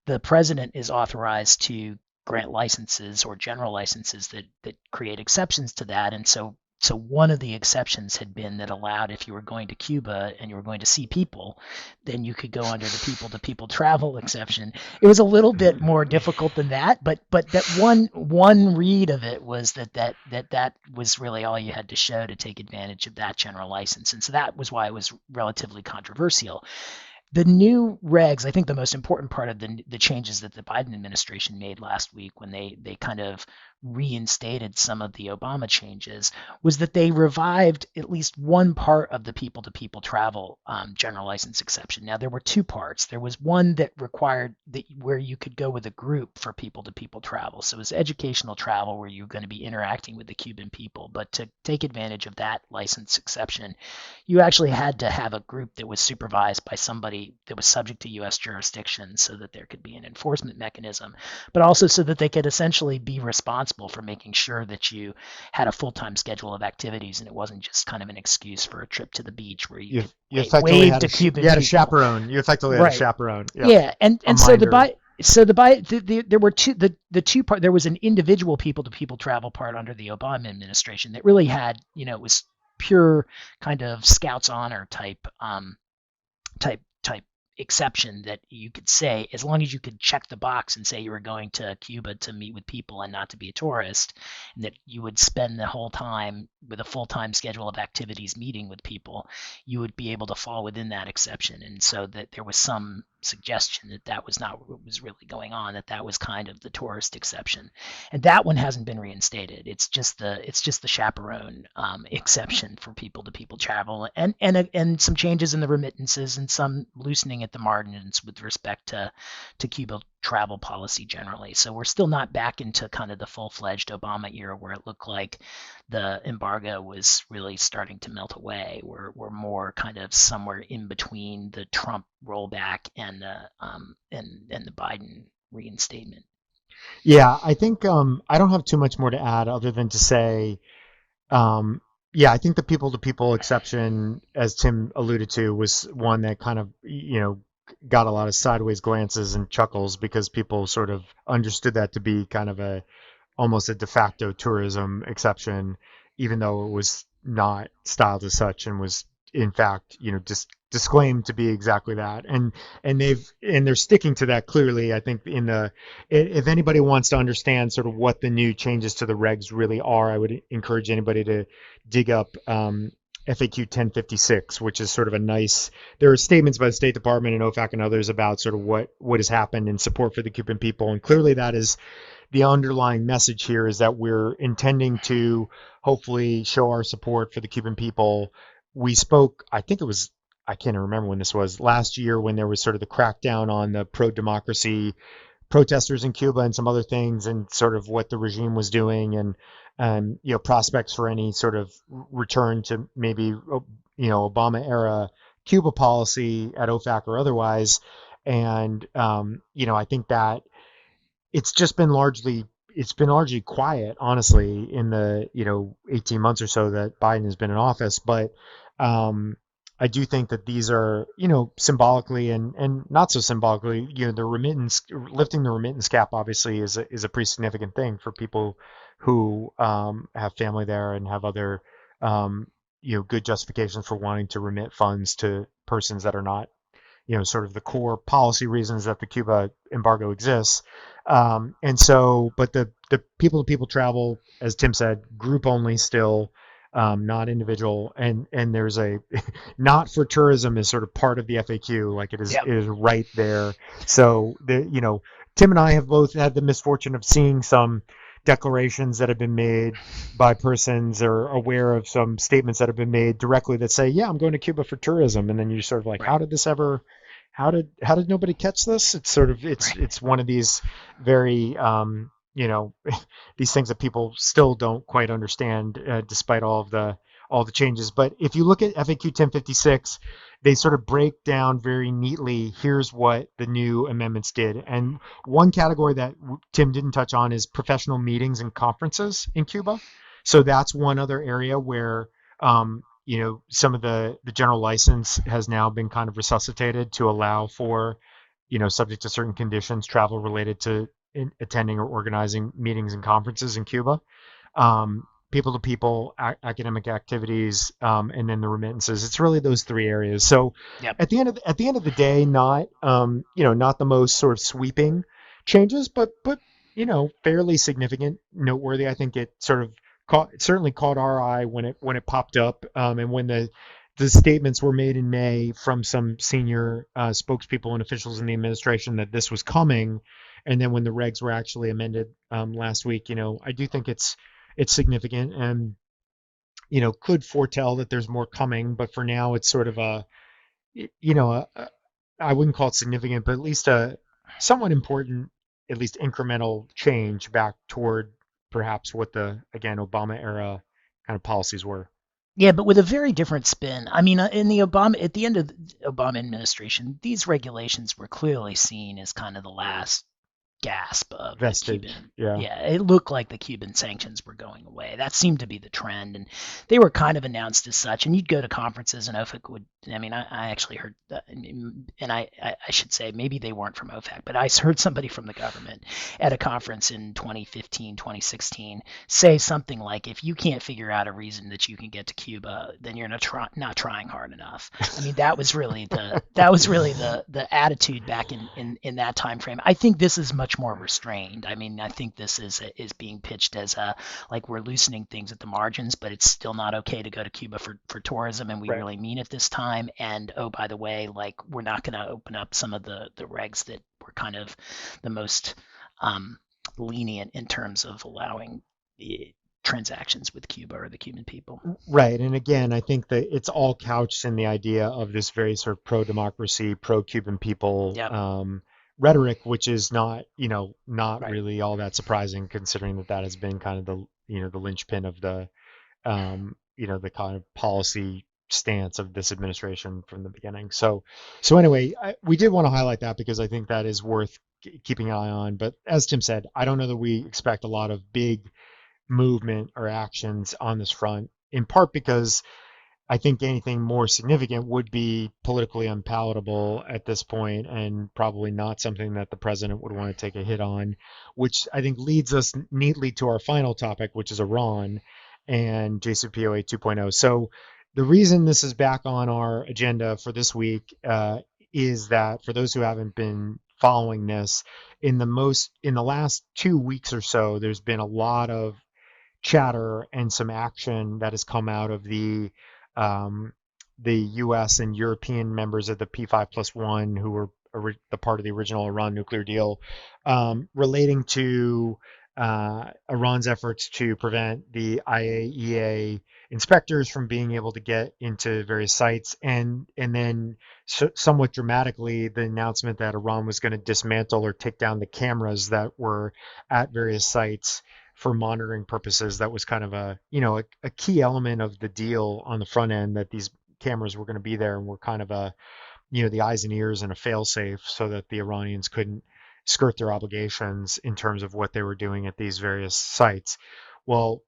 the president is authorized to grant licenses or general licenses that create exceptions to that. And so one of the exceptions had been that allowed, if you were going to Cuba and you were going to see people, then you could go under the people-to-people travel exception. It was a little bit more difficult than that, but that one read of it was that was really all you had to show to take advantage of that general license, and so that was why it was relatively controversial. The new regs, I think the most important part of the changes that the Biden administration made last week when they kind of reinstated some of the Obama changes was that they revived at least one part of the people-to-people travel general license exception. Now, there were two parts. There was one that required that where you could go with a group for people-to-people travel. So it was educational travel where you're going to be interacting with the Cuban people. But to take advantage of that license exception, you actually had to have a group that was supervised by somebody that was subject to U.S. jurisdiction so that there could be an enforcement mechanism, but also so that they could essentially be responsible for making sure that you had a full-time schedule of activities and it wasn't just kind of an excuse for a trip to the beach where you You could effectively wave had to Cuban you had a people. chaperone. You effectively had a Right. chaperone. Yep. Yeah, A and so minder. there were the two part. There was an individual people to people travel part under the Obama administration that really had, it was pure kind of scouts honor type exception that you could say, as long as you could check the box and say you were going to Cuba to meet with people and not to be a tourist, and that you would spend the whole time with a full-time schedule of activities meeting with people, you would be able to fall within that exception. And so that there was some suggestion that that was not what was really going on, that was kind of the tourist exception, and that one hasn't been reinstated. It's just the chaperone exception for people to people travel, and some changes in the remittances and some loosening at the margins with respect to Cuba travel policy generally. So we're still not back into kind of the full-fledged Obama era where it looked like the embargo was really starting to melt away. We're more kind of somewhere in between the Trump rollback and the Biden reinstatement. Yeah, I think I don't have too much more to add other than to say, um, yeah, I think the people-to-people exception, as Tim alluded to, was one that kind of got a lot of sideways glances and chuckles because people sort of understood that to be kind of almost a de facto tourism exception, even though it was not styled as such and was in fact, just disclaimed to be exactly that. And they're sticking to that clearly. I think if anybody wants to understand sort of what the new changes to the regs really are, I would encourage anybody to dig up FAQ 1056, which is sort of a nice. There are statements by the State Department and OFAC and others about sort of what has happened in support for the Cuban people, and clearly that is the underlying message here is that we're intending to hopefully show our support for the Cuban people. We spoke, I think it was, I can't remember when this was, last year when there was sort of the crackdown on the pro-democracy protesters in Cuba and some other things and sort of what the regime was doing and prospects for any sort of return to maybe Obama era Cuba policy at OFAC or otherwise. And I think that it's been largely quiet, honestly, in the 18 months or so that Biden has been in office. But I do think that these are symbolically and not so symbolically, the lifting the remittance cap obviously is a pretty significant thing for people who have family there and have other good justifications for wanting to remit funds to persons that are not sort of the core policy reasons that the Cuba embargo exists. And so, but the people-to-people travel, as Tim said, group only still, not individual, and there's a not for tourism is sort of part of the FAQ, like Yep. it is right there. So Tim and I have both had the misfortune of seeing some declarations that have been made by persons or aware of some statements that have been made directly that say, yeah, I'm going to Cuba for tourism. And then you're sort of like, Right. how did nobody catch this? It's sort of, Right. it's one of these very, these things that people still don't quite understand, despite all the changes. But if you look at FAQ 1056, they sort of break down very neatly. Here's what the new amendments did, and one category that Tim didn't touch on is professional meetings and conferences in Cuba. So that's one other area where, some of the general license has now been kind of resuscitated to allow for, subject to certain conditions, travel related to attending or organizing meetings and conferences in Cuba. People to people, academic activities, and then the remittances. It's really those three areas. So Yep. at the end of the day, not not the most sort of sweeping changes, but fairly significant, noteworthy. I think it sort of certainly caught our eye when it popped up, and when the statements were made in May from some senior spokespeople and officials in the administration that this was coming, and then when the regs were actually amended last week, I do think it's significant and could foretell that there's more coming. But for now, it's sort of I wouldn't call it significant, but at least a somewhat important, at least incremental change back toward perhaps what the, again, Obama era kind of policies were. Yeah, but with a very different spin. I mean, in the Obama at the end of the Obama administration, these regulations were clearly seen as kind of the last gasp of the Vestige. Cuban. Yeah. Yeah, it looked like the Cuban sanctions were going away. That seemed to be the trend, and they were kind of announced as such. And you'd go to conferences, and OFAC would. I mean, I actually heard, and I should say maybe they weren't from OFAC, but I heard somebody from the government at a conference in 2015, 2016 say something like, "If you can't figure out a reason that you can get to Cuba, then you're not trying hard enough." I mean, that was really the attitude back in that time frame. I think this is much more restrained. I mean, I think this is being pitched as a like we're loosening things at the margins, but it's still not okay to go to Cuba for tourism, and we Right. really mean it this time. And oh, by the way, like we're not going to open up some of the regs that were kind of the most um, lenient in terms of allowing transactions with Cuba or the Cuban people. Right. And again, I think that it's all couched in the idea of this very sort of pro-democracy, pro-Cuban people Yep. rhetoric, which is not, not Right. really all that surprising considering that that has been kind of the, the linchpin of the kind of policy stance of this administration from the beginning. So anyway, we did want to highlight that because I think that is worth keeping an eye on. But as Tim said, I don't know that we expect a lot of big movement or actions on this front, in part because I think anything more significant would be politically unpalatable at this point and probably not something that the president would want to take a hit on, which I think leads us neatly to our final topic, which is Iran and JCPOA 2.0. So the reason this is back on our agenda for this week is that for those who haven't been following this, in the last 2 weeks or so, there's been a lot of chatter and some action that has come out of um, the U.S. and European members of the P5+1 who were the part of the original Iran nuclear deal, relating to Iran's efforts to prevent the IAEA inspectors from being able to get into various sites, and then somewhat dramatically the announcement that Iran was going to dismantle or take down the cameras that were at various sites for monitoring purposes. That was kind of a key element of the deal on the front end, that these cameras were going to be there and were kind of the eyes and ears and a failsafe so that the Iranians couldn't skirt their obligations in terms of what they were doing at these various sites. Well,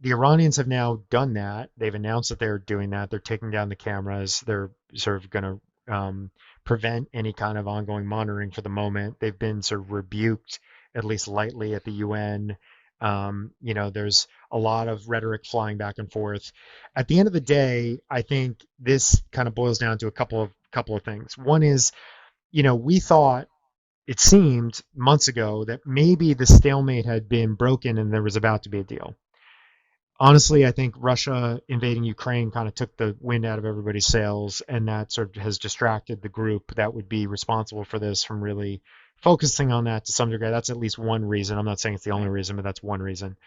the Iranians have now done that. They've announced that they're doing that. They're taking down the cameras. They're sort of going to prevent any kind of ongoing monitoring for the moment. They've been sort of rebuked, at least lightly, at the UN. There's a lot of rhetoric flying back and forth. At the end of the day, I think this kind of boils down to a couple of couple of things. One is, we thought, it seemed months ago, that maybe the stalemate had been broken and there was about to be a deal. Honestly, I think Russia invading Ukraine kind of took the wind out of everybody's sails, and that sort of has distracted the group that would be responsible for this from really focusing on that to some degree. That's at least one reason. I'm not saying it's the only reason, but that's one reason.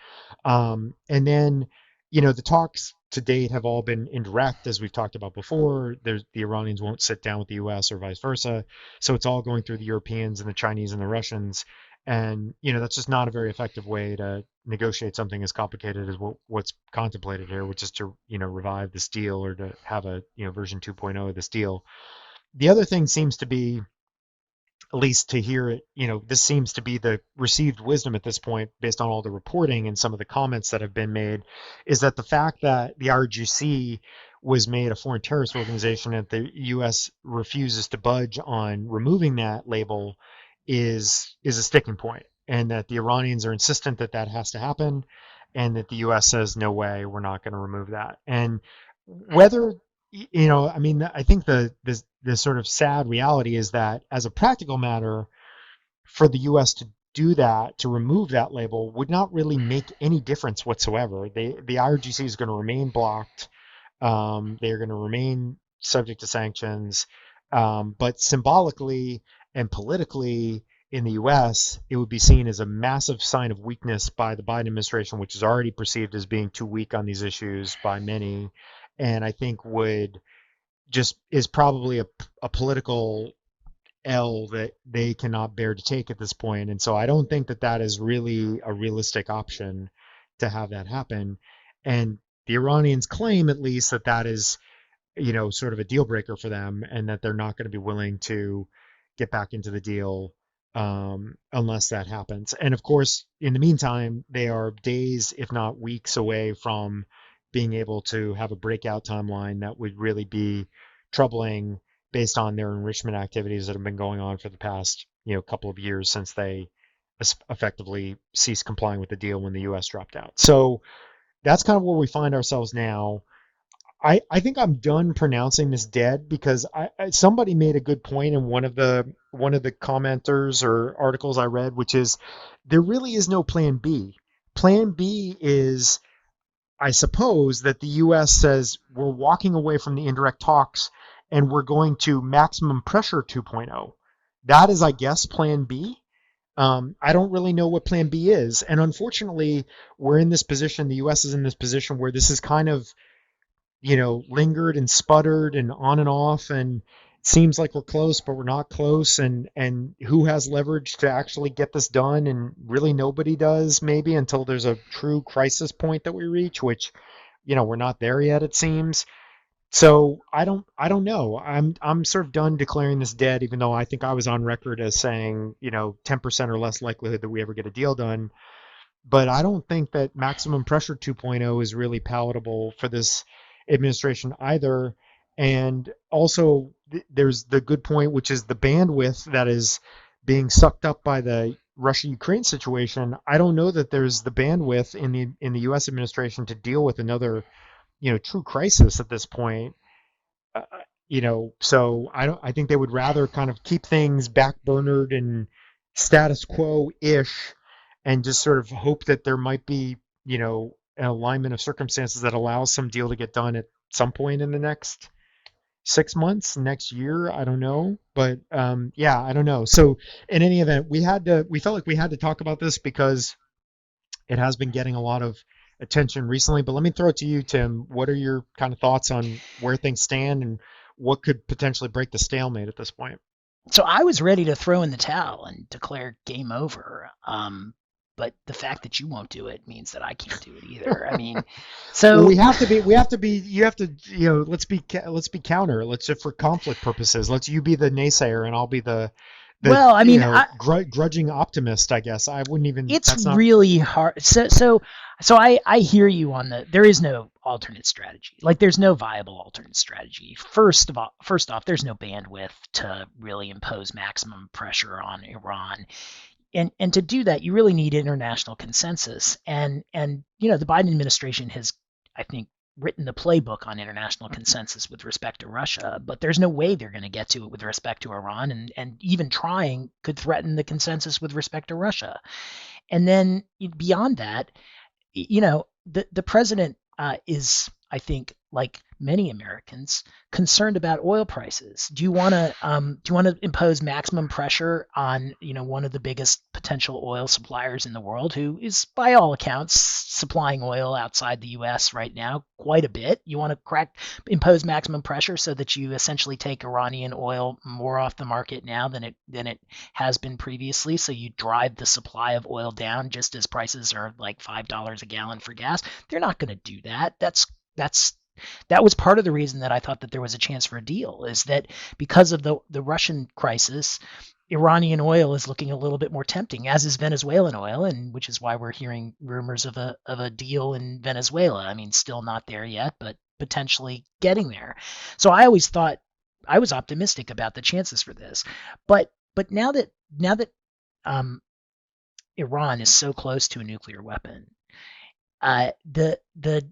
And then, the talks to date have all been indirect, as we've talked about before. The Iranians won't sit down with the U.S. or vice versa. So it's all going through the Europeans and the Chinese and the Russians. And, that's just not a very effective way to negotiate something as complicated as what's contemplated here, which is to, revive this deal or to have a, version 2.0 of this deal. The other thing seems to be, at least to hear it, this seems to be the received wisdom at this point, based on all the reporting and some of the comments that have been made, is that the fact that the IRGC was made a foreign terrorist organization and the U.S. refuses to budge on removing that label is a sticking point, and that the Iranians are insistent that that has to happen, and that the U.S. says, no way, we're not going to remove that. And whether I mean, I think the sort of sad reality is that, as a practical matter, for the U.S. to do that, to remove that label, would not really make any difference whatsoever. The IRGC is going to remain blocked. They are going to remain subject to sanctions. But symbolically and politically, in the U.S., it would be seen as a massive sign of weakness by the Biden administration, which is already perceived as being too weak on these issues by many, and I think is probably a political L that they cannot bear to take at this point. And so I don't think that that is really a realistic option to have that happen. And the Iranians claim, at least, that that is, sort of a deal breaker for them, and that they're not going to be willing to get back into the deal unless that happens. And of course, in the meantime, they are days, if not weeks, away from being able to have a breakout timeline that would really be troubling, based on their enrichment activities that have been going on for the past, couple of years, since they effectively ceased complying with the deal when the U.S. dropped out. So that's kind of where we find ourselves now. I think I'm done pronouncing this dead, because somebody made a good point in one of the commenters or articles I read, which is, there really is no plan B. Plan B is, I suppose, that the U.S. says, we're walking away from the indirect talks and we're going to maximum pressure 2.0. That is, I guess, plan B. I don't really know what plan B is. And unfortunately, we're in this position, the U.S. is in this position where this is kind of, lingered and sputtered and on and off, and it seems like we're close, but we're not close. And who has leverage to actually get this done? And really nobody does, maybe, until there's a true crisis point that we reach, which, we're not there yet, it seems. So I don't know. I'm sort of done declaring this dead, even though I think I was on record as saying, 10% or less likelihood that we ever get a deal done. But I don't think that maximum pressure 2.0 is really palatable for this administration either. And also, there's the good point, which is the bandwidth that is being sucked up by the Russia-Ukraine situation. I don't know that there's the bandwidth in the U.S. administration to deal with another, true crisis at this point. Uh, so I think they would rather kind of keep things backburnered and status quo-ish, and just sort of hope that there might be, an alignment of circumstances that allows some deal to get done at some point in the next 6 months, next year. I don't know, but yeah, I don't know. So in any event, we felt like we had to talk about this because it has been getting a lot of attention recently. But let me throw it to you, Tim. What are your kind of thoughts on where things stand and what could potentially break the stalemate at this point? So I was ready to throw in the towel and declare game over. But the fact that you won't do it means that I can't do it either. I mean, so well, let's be counter. Let's, for conflict purposes, you be the naysayer and I'll be the well, I mean, grudging optimist, I guess. I wouldn't even. It's that's not really hard. So I hear you on there is no alternate strategy. Like, there's no viable alternate strategy. First off, there's no bandwidth to really impose maximum pressure on Iran. And to do that, you really need international consensus. And the Biden administration has, I think, written the playbook on international consensus with respect to Russia, but there's no way they're going to get to it with respect to Iran, and even trying could threaten the consensus with respect to Russia. And then beyond that, the president is, I think, like many Americans, concerned about oil prices. Do you want to impose maximum pressure on one of the biggest potential oil suppliers in the world, who is by all accounts supplying oil outside the U.S. right now quite a bit? You want to impose maximum pressure so that you essentially take Iranian oil more off the market now than it has been previously, so you drive the supply of oil down just as prices are like $5 a gallon for gas. They're not going to do that. That was part of the reason that I thought that there was a chance for a deal, is that because of the Russian crisis, Iranian oil is looking a little bit more tempting, as is Venezuelan oil, and which is why we're hearing rumors of a deal in Venezuela. I mean, still not there yet, but potentially getting there. So I always thought I was optimistic about the chances for this, but now that um, Iran is so close to a nuclear weapon, uh, the the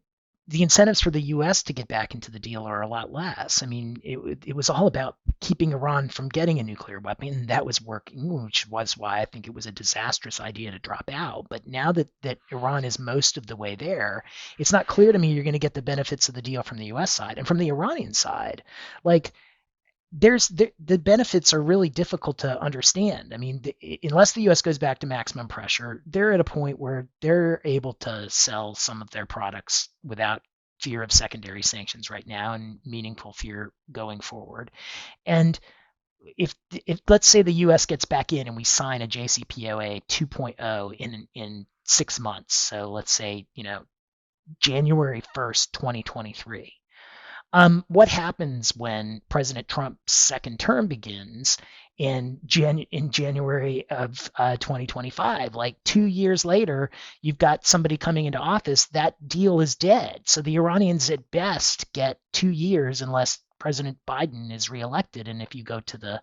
the incentives for the U.S. to get back into the deal are a lot less. I mean, it was all about keeping Iran from getting a nuclear weapon, and that was working, which was why I think it was a disastrous idea to drop out. But now that Iran is most of the way there, it's not clear to me you're going to get the benefits of the deal from the U.S. side. And from the Iranian side, like, the benefits are really difficult to understand. I mean, unless the U.S. goes back to maximum pressure, they're at a point where they're able to sell some of their products without fear of secondary sanctions right now, and meaningful fear going forward. And if let's say the U.S. gets back in and we sign a JCPOA 2.0 in 6 months, so let's say January 1st, 2023. What happens when President Trump's second term begins in January of 2025? Like 2 years later, you've got somebody coming into office. That deal is dead. So the Iranians at best get 2 years unless President Biden is reelected. And if you go to the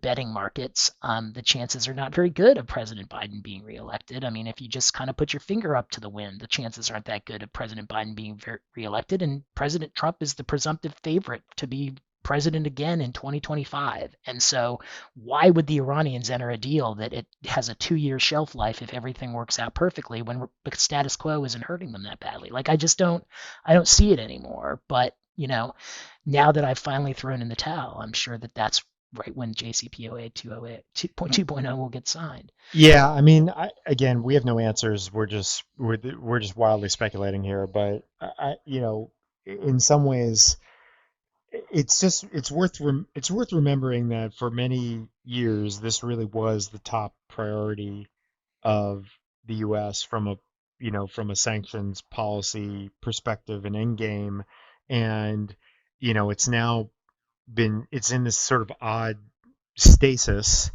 betting markets, the chances are not very good of President Biden being reelected. I mean, if you just kind of put your finger up to the wind, the chances aren't that good of President Biden being reelected. And President Trump is the presumptive favorite to be president again in 2025. And so why would the Iranians enter a deal that it has a 2 year shelf life if everything works out perfectly, when the status quo isn't hurting them that badly? Like, I don't see it anymore. But now that I've finally thrown in the towel, I'm sure that that's right when JCPOA 2.0 will get signed. Yeah, I mean, again, we have no answers. We're just wildly speculating here, but in some ways, it's worth remembering that for many years this really was the top priority of the U.S. from a sanctions policy perspective and end game, and it's in this sort of odd stasis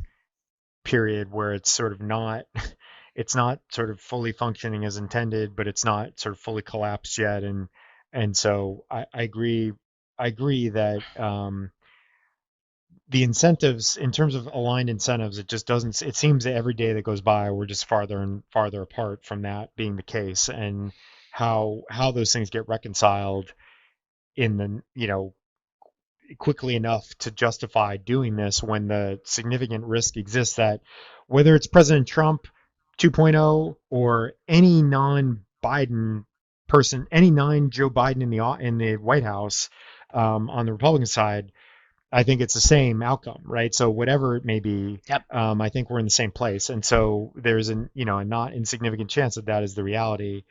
period where it's not sort of fully functioning as intended, but it's not sort of fully collapsed yet. And so I agree that the incentives, in terms of aligned incentives, it seems that every day that goes by we're just farther and farther apart from that being the case. And how those things get reconciled in the quickly enough to justify doing this, when the significant risk exists that whether it's President Trump 2.0 or any non-Biden person, any non-Joe Biden in the White House, on the Republican side, I think it's the same outcome, right? So whatever it may be, Yep. I think we're in the same place, and so there's a not insignificant chance that that is the reality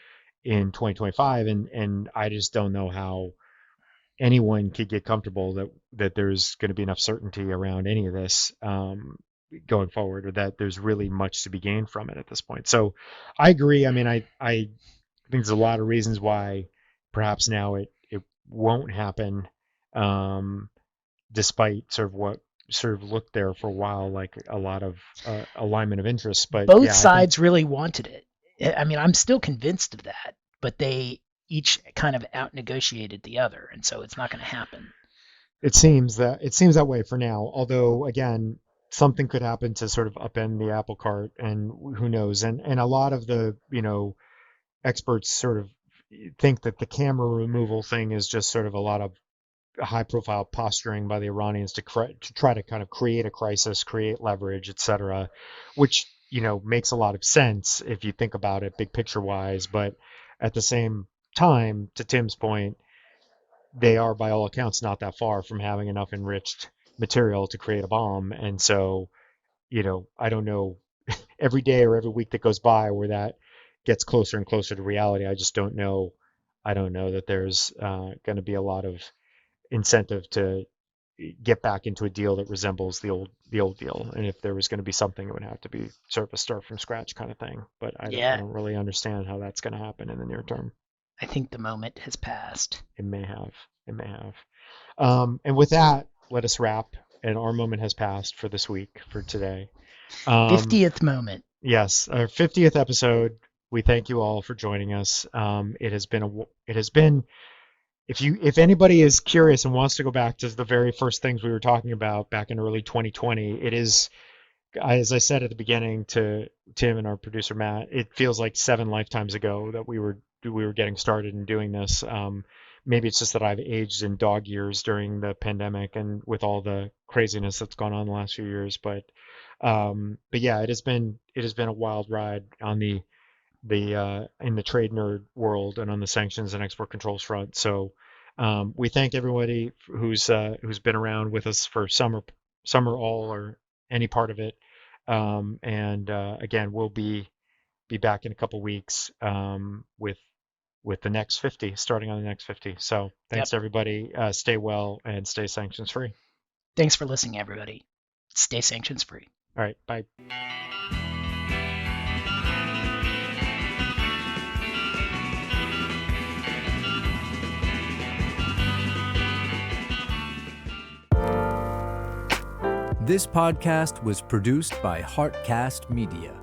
in 2025, and I just don't know how anyone could get comfortable that there's going to be enough certainty around any of this, going forward, or that there's really much to be gained from it at this point. So I agree. I mean, I think there's a lot of reasons why perhaps now it won't happen, despite sort of what sort of looked there for a while like a lot of alignment of interests. But Both yeah, I think sides really wanted it. I mean, I'm still convinced of that, but they each kind of out negotiated the other, and so it's not going to happen. it seems that way for now. Although again, something could happen to sort of upend the apple cart, and who knows? And a lot of the experts sort of think that the camera removal thing is just sort of a lot of high-profile posturing by the Iranians to try to kind of create a crisis, create leverage, etc., which makes a lot of sense if you think about it big picture wise. But at the same time, to Tim's point, they are by all accounts not that far from having enough enriched material to create a bomb, and so I don't know, every day or every week that goes by where that gets closer and closer to reality, I just don't know. I don't know that there's going to be a lot of incentive to get back into a deal that resembles the old deal. And if there was going to be something, it would have to be sort of a start from scratch kind of thing. But I Yeah, don't really understand how that's going to happen in the near term. I think the moment has passed. It may have. It may have. And with that, let us wrap. And our moment has passed for this week, for today. 50th moment. Yes, our 50th episode. We thank you all for joining us. It has been if anybody is curious and wants to go back to the very first things we were talking about back in early 2020, it is, as I said at the beginning to Tim and our producer Matt, it feels like 7 lifetimes ago that we were getting started and doing this. Maybe it's just that I've aged in dog years during the pandemic and with all the craziness that's gone on the last few years. But yeah, it has been a wild ride on the in the trade nerd world and on the sanctions and export controls front. So we thank everybody who's been around with us for some or all or any part of it. And again, we'll be back in a couple weeks with the next 50, starting on the next 50. So Yep. thanks everybody. Stay well and stay sanctions free. Thanks for listening, everybody. Stay sanctions free. All right, bye. This podcast was produced by Heartcast Media.